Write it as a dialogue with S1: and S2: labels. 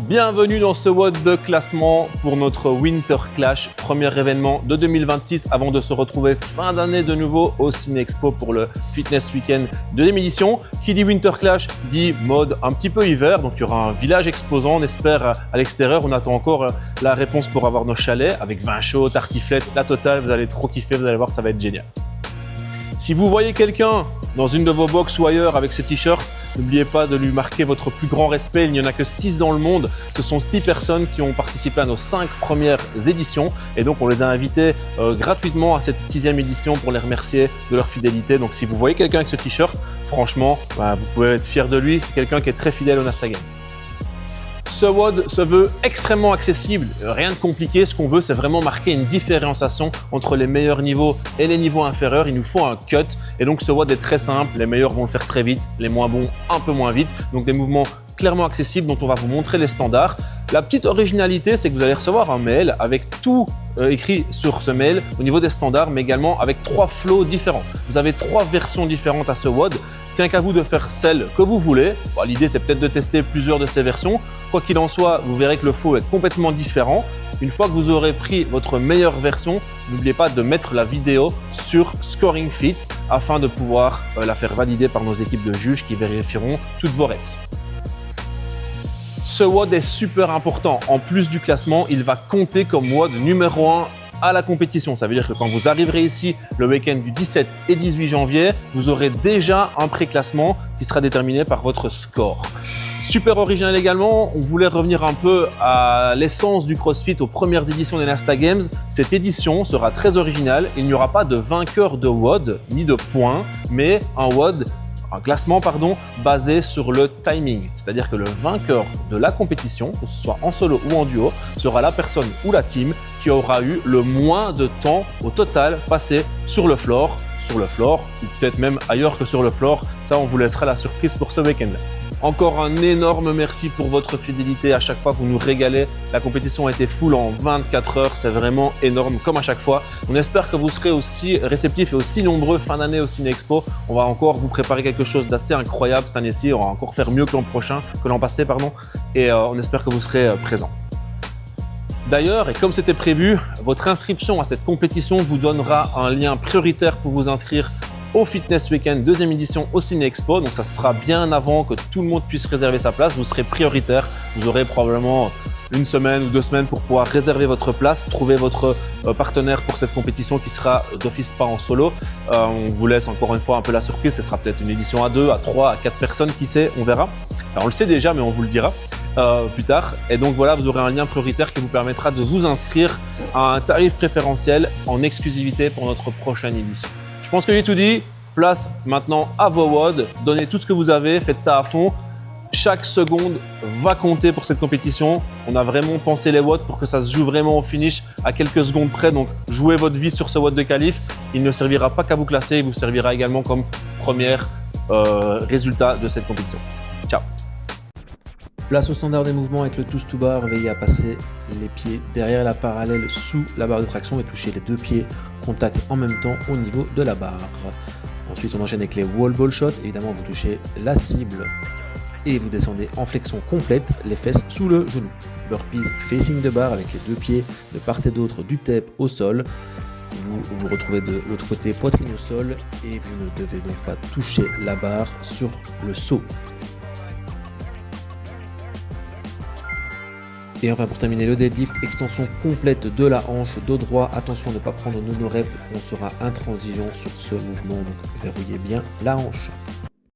S1: Bienvenue dans ce WOD de classement pour notre Winter Clash, premier événement de 2026 avant de se retrouver fin d'année de nouveau au Cinexpo pour le Fitness Weekend deuxième édition. Qui dit Winter Clash dit mode un petit peu hiver, donc il y aura un village exposant, on espère à l'extérieur. On attend encore la réponse pour avoir nos chalets avec vin chaud, tartiflette, la totale. Vous allez trop kiffer, vous allez voir, ça va être génial. Si vous voyez quelqu'un dans une de vos box ou ailleurs avec ce t-shirt, n'oubliez pas de lui marquer votre plus grand respect. Il n'y en a que 6 dans le monde. Ce sont 6 personnes qui ont participé à nos 5 premières éditions. Et donc, on les a invités gratuitement à cette 6e édition pour les remercier de leur fidélité. Donc, si vous voyez quelqu'un avec ce t-shirt, franchement, vous pouvez être fier de lui. C'est quelqu'un qui est très fidèle au Nasta Games. Ce WOD se veut extrêmement accessible, rien de compliqué. Ce qu'on veut, c'est vraiment marquer une différenciation entre les meilleurs niveaux et les niveaux inférieurs. Il nous faut un cut et donc ce WOD est très simple. Les meilleurs vont le faire très vite, les moins bons un peu moins vite. Donc des mouvements clairement accessibles dont on va vous montrer les standards. La petite originalité, c'est que vous allez recevoir un mail avec tout écrit sur ce mail au niveau des standards, mais également avec 3 flows différents. Vous avez 3 versions différentes à ce WOD. Tiens qu'à vous de faire celle que vous voulez. Bon, l'idée, c'est peut-être de tester plusieurs de ces versions. Quoi qu'il en soit, vous verrez que le flow est complètement différent. Une fois que vous aurez pris votre meilleure version, n'oubliez pas de mettre la vidéo sur Scoring Fit afin de pouvoir la faire valider par nos équipes de juges qui vérifieront toutes vos reps. Ce WOD est super important. En plus du classement, il va compter comme WOD numéro 1 à la compétition. Ça veut dire que quand vous arriverez ici le week-end du 17 et 18 janvier, vous aurez déjà un pré-classement qui sera déterminé par votre score. Super original également, on voulait revenir un peu à l'essence du CrossFit aux premières éditions des Nasta Games. Cette édition sera très originale. Il n'y aura pas de vainqueur de WOD ni de points, mais un classement basé sur le timing. C'est-à-dire que le vainqueur de la compétition, que ce soit en solo ou en duo, sera la personne ou la team qui aura eu le moins de temps au total passé sur le floor, ou peut-être même ailleurs que sur le floor. Ça, on vous laissera la surprise pour ce week-end. Encore un énorme merci pour votre fidélité. À chaque fois, vous nous régalez. La compétition a été full en 24 heures. C'est vraiment énorme, comme à chaque fois. On espère que vous serez aussi réceptifs et aussi nombreux fin d'année au Cinexpo. On va encore vous préparer quelque chose d'assez incroyable cette année-ci. On va encore faire mieux que l'an passé. Et on espère que vous serez présents. D'ailleurs, et comme c'était prévu, votre inscription à cette compétition vous donnera un lien prioritaire pour vous inscrire au Fitness Weekend deuxième édition au Cinexpo. Donc ça se fera bien avant que tout le monde puisse réserver sa place. Vous serez prioritaire. Vous aurez probablement 1 semaine ou 2 semaines pour pouvoir réserver votre place, trouver votre partenaire pour cette compétition qui sera d'office pas en solo. On vous laisse encore une fois un peu la surprise. Ce sera peut-être une édition à 2, à 3, à 4 personnes, qui sait, on verra. Alors, on le sait déjà, mais on vous le dira plus tard. Et donc voilà, vous aurez un lien prioritaire qui vous permettra de vous inscrire à un tarif préférentiel en exclusivité pour notre prochaine édition. Je pense que j'ai tout dit. Place maintenant à vos WOD. Donnez tout ce que vous avez, faites ça à fond. Chaque seconde va compter pour cette compétition. On a vraiment pensé les WOD pour que ça se joue vraiment au finish à quelques secondes près. Donc, jouez votre vie sur ce WOD de qualif. Il ne servira pas qu'à vous classer, il vous servira également comme premier résultat de cette compétition. Ciao.
S2: Place au standard des mouvements avec le twist to bar. Veillez à passer les pieds derrière la parallèle sous la barre de traction et toucher les 2 pieds contact en même temps au niveau de la barre. Ensuite, on enchaîne avec les wall ball shots. Évidemment, vous touchez la cible et vous descendez en flexion complète, les fesses sous le genou. Burpees facing the bar avec les 2 pieds de part et d'autre du tape au sol. Vous vous retrouvez de l'autre côté, poitrine au sol, et vous ne devez donc pas toucher la barre sur le saut. Et enfin, pour terminer, le deadlift, extension complète de la hanche, dos droit. Attention à ne pas prendre nos reps, on sera intransigeant sur ce mouvement, donc verrouillez bien la hanche.